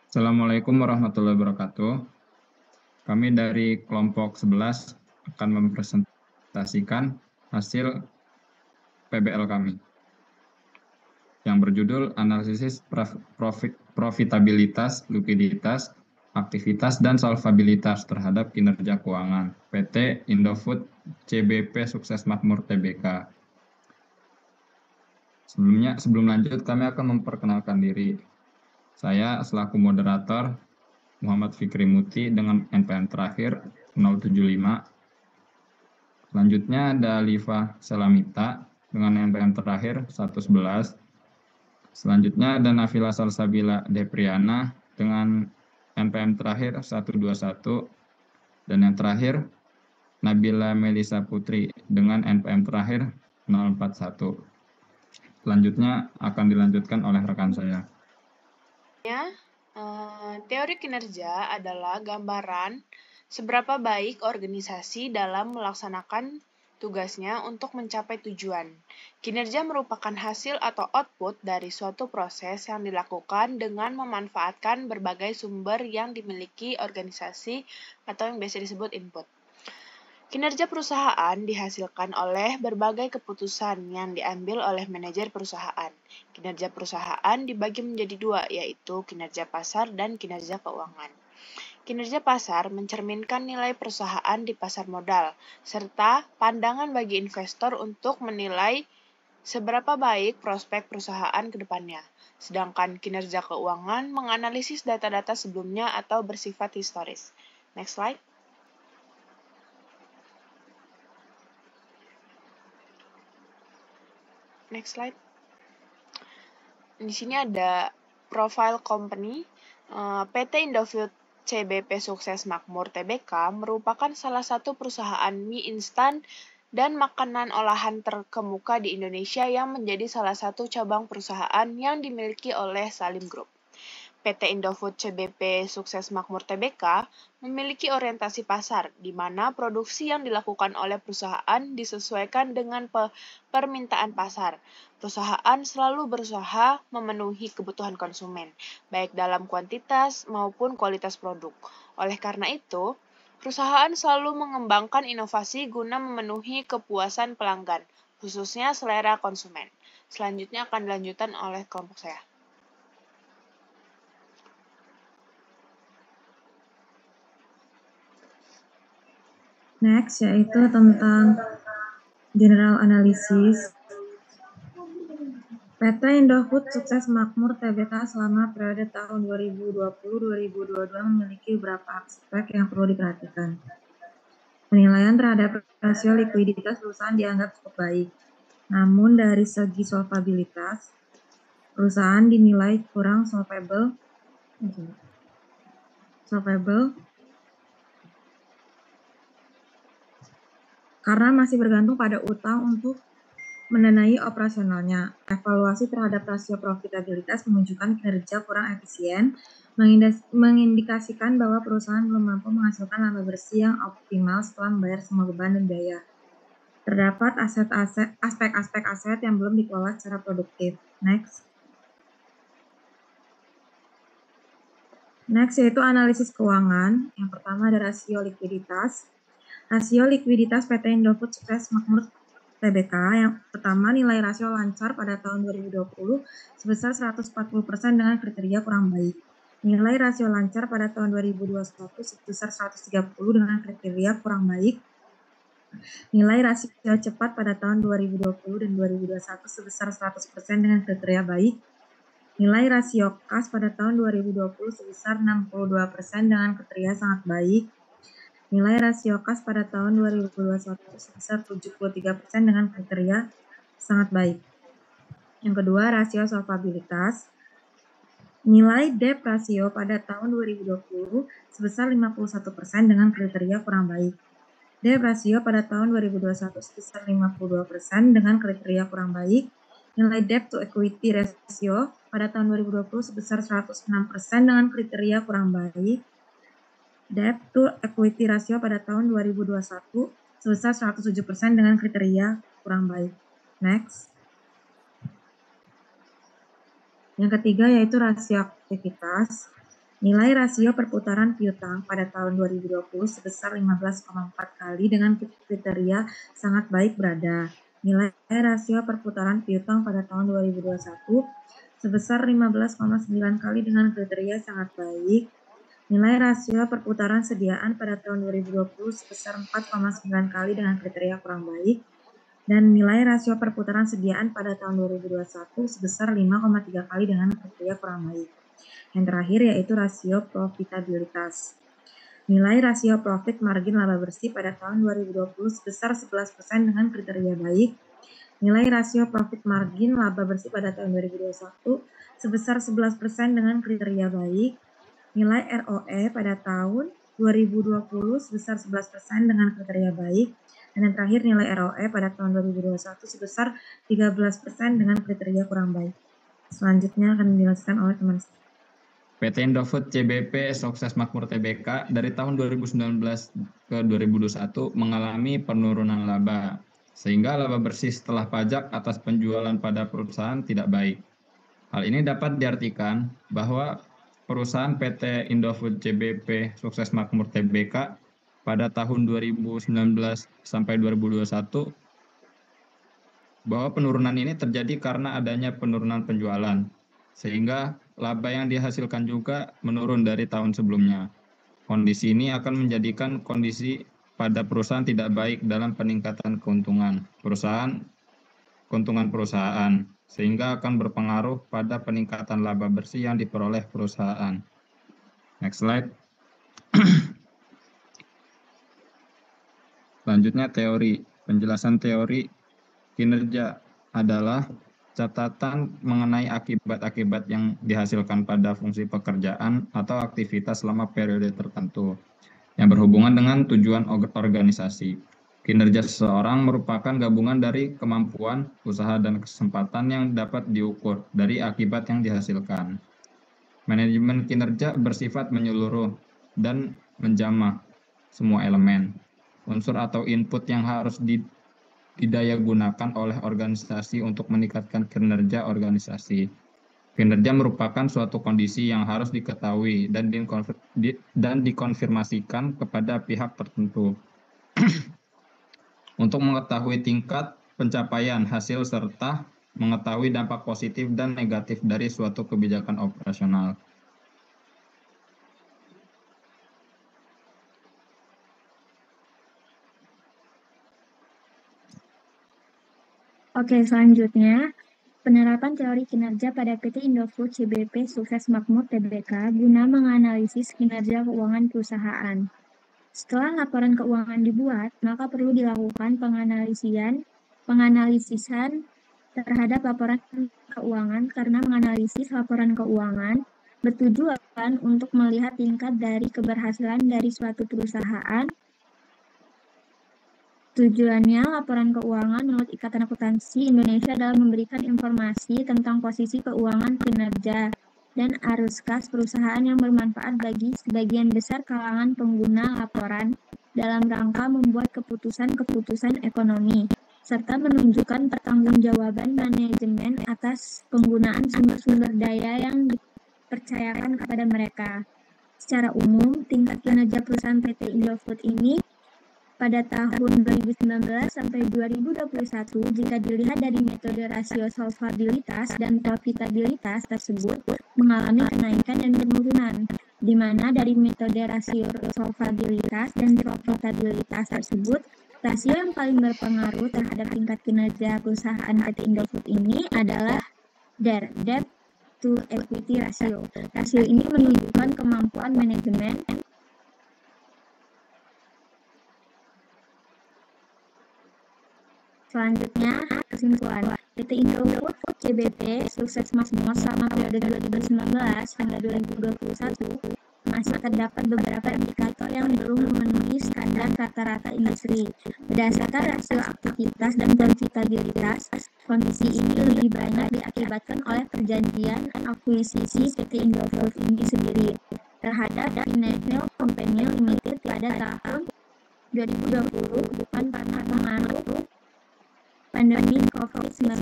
Assalamualaikum warahmatullahi wabarakatuh. Kami dari kelompok 11 akan mempresentasikan hasil PBL kami yang berjudul Analisis Profitabilitas, Likuiditas, Aktivitas, dan Solvabilitas terhadap Kinerja Keuangan PT Indofood CBP Sukses Makmur Tbk. Sebelum lanjut, kami akan memperkenalkan diri. Saya selaku moderator Muhammad Fikri Muti dengan NPM terakhir 075. Selanjutnya ada Liva Selamita dengan NPM terakhir 111. Selanjutnya ada Nafila Salsabila Depriana dengan NPM terakhir 121. Dan yang terakhir Nabila Melisa Putri dengan NPM terakhir 041. Selanjutnya akan dilanjutkan oleh rekan saya. Teori kinerja adalah gambaran seberapa baik organisasi dalam melaksanakan tugasnya untuk mencapai tujuan. Kinerja merupakan hasil atau output dari suatu proses yang dilakukan dengan memanfaatkan berbagai sumber yang dimiliki organisasi atau yang biasa disebut input. Kinerja perusahaan dihasilkan oleh berbagai keputusan yang diambil oleh manajer perusahaan. Kinerja perusahaan dibagi menjadi dua, yaitu kinerja pasar dan kinerja keuangan. Kinerja pasar mencerminkan nilai perusahaan di pasar modal, serta pandangan bagi investor untuk menilai seberapa baik prospek perusahaan ke depannya. Sedangkan kinerja keuangan menganalisis data-data sebelumnya atau bersifat historis. Next slide. Next slide. Di sini ada profile company. PT Indofood CBP Sukses Makmur Tbk merupakan salah satu perusahaan mie instan dan makanan olahan terkemuka di Indonesia yang menjadi salah satu cabang perusahaan yang dimiliki oleh Salim Group. PT Indofood CBP Sukses Makmur Tbk memiliki orientasi pasar, di mana produksi yang dilakukan oleh perusahaan disesuaikan dengan permintaan pasar. Perusahaan selalu berusaha memenuhi kebutuhan konsumen, baik dalam kuantitas maupun kualitas produk. Oleh karena itu, perusahaan selalu mengembangkan inovasi guna memenuhi kepuasan pelanggan, khususnya selera konsumen. Selanjutnya akan dilanjutkan oleh kelompok saya. Next, yaitu tentang general analysis. PT Indofood Sukses Makmur Tbk selama periode tahun 2020-2022 memiliki beberapa aspek yang perlu diperhatikan. Penilaian terhadap rasio likuiditas perusahaan dianggap cukup baik. Namun dari segi solvabilitas, perusahaan dinilai kurang solvable karena masih bergantung pada utang untuk mendanai operasionalnya. Evaluasi terhadap rasio profitabilitas menunjukkan kinerja kurang efisien, mengindikasikan bahwa perusahaan belum mampu menghasilkan laba bersih yang optimal setelah membayar semua beban dan biaya. Terdapat aspek-aspek aset yang belum dikelola secara produktif. Next yaitu analisis keuangan. Yang pertama ada rasio likuiditas. Rasio likuiditas PT Indofood Sukses Makmur Tbk yang pertama, nilai rasio lancar pada tahun 2020 sebesar 140% dengan kriteria kurang baik. Nilai rasio lancar pada tahun 2021 sebesar 130 dengan kriteria kurang baik. Nilai rasio cepat pada tahun 2020 dan 2021 sebesar 100% dengan kriteria baik. Nilai rasio kas pada tahun 2020 sebesar 62% dengan kriteria sangat baik. Nilai rasio kas pada tahun 2021 sebesar 73% dengan kriteria sangat baik. Yang kedua, rasio solvabilitas. Nilai debt rasio pada tahun 2020 sebesar 51% dengan kriteria kurang baik. Debt rasio pada tahun 2021 sebesar 52% dengan kriteria kurang baik. Nilai debt to equity ratio pada tahun 2020 sebesar 106% dengan kriteria kurang baik. Debt to equity ratio pada tahun 2021 sebesar 107% dengan kriteria kurang baik. Next. Yang ketiga yaitu rasio aktivitas. Nilai rasio perputaran piutang pada tahun 2020 sebesar 15,4 kali dengan kriteria sangat baik berada. Nilai rasio perputaran piutang pada tahun 2021 sebesar 15,9 kali dengan kriteria sangat baik. Nilai rasio perputaran sediaan pada tahun 2020 sebesar 4,9 kali dengan kriteria kurang baik. Dan nilai rasio perputaran sediaan pada tahun 2021 sebesar 5,3 kali dengan kriteria kurang baik. Yang terakhir yaitu rasio profitabilitas. Nilai rasio profit margin laba bersih pada tahun 2020 sebesar 11% dengan kriteria baik. Nilai rasio profit margin laba bersih pada tahun 2021 sebesar 11% dengan kriteria baik. Nilai ROE pada tahun 2020 sebesar 11% dengan kriteria baik. Dan yang terakhir nilai ROE pada tahun 2021 sebesar 13% dengan kriteria kurang baik. Selanjutnya akan dijelaskan oleh teman saya. PT Indofood CBP Sukses Makmur Tbk dari tahun 2019 ke 2021 mengalami penurunan laba, sehingga laba bersih setelah pajak atas penjualan pada perusahaan tidak baik. Hal ini dapat diartikan bahwa perusahaan PT Indofood CBP Sukses Makmur Tbk pada tahun 2019 sampai 2021 bahwa penurunan ini terjadi karena adanya penurunan penjualan, sehingga laba yang dihasilkan juga menurun dari tahun sebelumnya. Kondisi ini akan menjadikan kondisi pada perusahaan tidak baik dalam peningkatan keuntungan perusahaan, sehingga akan berpengaruh pada peningkatan laba bersih yang diperoleh perusahaan. Next slide. Selanjutnya teori. Penjelasan teori kinerja adalah catatan mengenai akibat-akibat yang dihasilkan pada fungsi pekerjaan atau aktivitas selama periode tertentu yang berhubungan dengan tujuan organisasi. Kinerja seseorang merupakan gabungan dari kemampuan, usaha, dan kesempatan yang dapat diukur dari akibat yang dihasilkan. Manajemen kinerja bersifat menyeluruh dan menjamah semua elemen, unsur atau input yang harus didaya gunakan oleh organisasi untuk meningkatkan kinerja organisasi. Kinerja merupakan suatu kondisi yang harus diketahui dan dikonfirmasikan kepada pihak tertentu untuk mengetahui tingkat pencapaian hasil serta mengetahui dampak positif dan negatif dari suatu kebijakan operasional. Oke, selanjutnya, penerapan teori kinerja pada PT Indofood CBP Sukses Makmur Tbk guna menganalisis kinerja keuangan perusahaan. Setelah laporan keuangan dibuat, maka perlu dilakukan penganalisisan terhadap laporan keuangan karena menganalisis laporan keuangan bertujuan untuk melihat tingkat dari keberhasilan dari suatu perusahaan. Tujuannya, laporan keuangan menurut Ikatan Akuntansi Indonesia adalah memberikan informasi tentang posisi keuangan kinerja dan arus kas perusahaan yang bermanfaat bagi sebagian besar kalangan pengguna laporan dalam rangka membuat keputusan-keputusan ekonomi, serta menunjukkan pertanggungjawaban manajemen atas penggunaan sumber-sumber daya yang dipercayakan kepada mereka. Secara umum, tingkat kinerja perusahaan PT Indofood ini pada tahun 2019 sampai 2021 jika dilihat dari metode rasio solvabilitas dan profitabilitas tersebut mengalami kenaikan dan penurunan, di mana dari metode rasio solvabilitas dan profitabilitas tersebut, rasio yang paling berpengaruh terhadap tingkat kinerja perusahaan PT Indofood ini adalah DER, Debt to Equity Ratio. Rasio ini menunjukkan kemampuan manajemen Selanjutnya, kesimpulan. PT Indofood CBP Sukses Makmur selama periode 2019 hingga 2021 masih terdapat beberapa indikator yang belum memenuhi standar rata-rata industri. Berdasarkan rasio aktivitas dan profitabilitas, kondisi ini lebih banyak diakibatkan oleh perjanjian akuisisi PT Indofood ini sendiri terhadap Pinnacle Company Limited pada tahun 2020 bukan karena pengaruh pandemi COVID-19.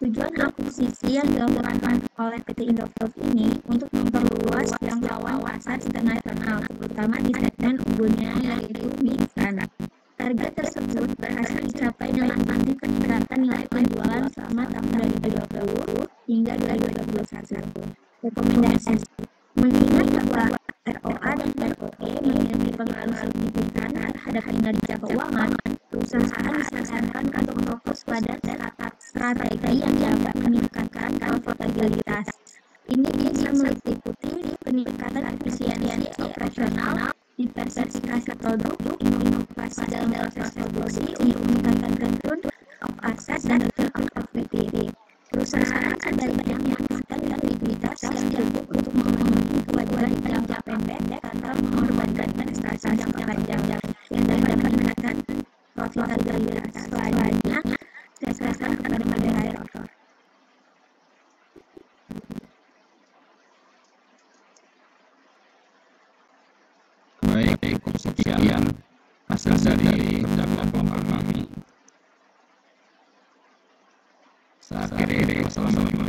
Tujuan akuisisi yang dilakukan oleh PT Indofood ini untuk memperluas jangkauan pasar internasional, terutama di segmen unggunya yaitu mie instan. Target tersebut berhasil dicapai dengan bukti peningkatan nilai penjualan selama tahun 2020 hingga 2021. Rekomendasi: mengingat bahwa ROA dan ROE memiliki pengaruh signifikan terhadap kinerja keuangan, perusahaan disarankan untuk fokus pada strategi yang dapat meningkatkan profitabilitas. Ini bisa meliputi peningkatan efisiensi operasional, diversifikasi produk, inovasi dalam proses produksi untuk meningkatkan return of asset dan return of equity. Perusahaan sebaiknya menyediakan likuiditas yang cukup untuk memenuhi kewajiban jangka pendek tanpa mengorbankan prestasi jangka panjang yang dapat meningkatkan profitabilitas. Selanjutnya, saya serahkan kepada moderator. Baik, cukup sekian hasil dari percakapan kelompok kami. Saya akhiri, wassalamualaikum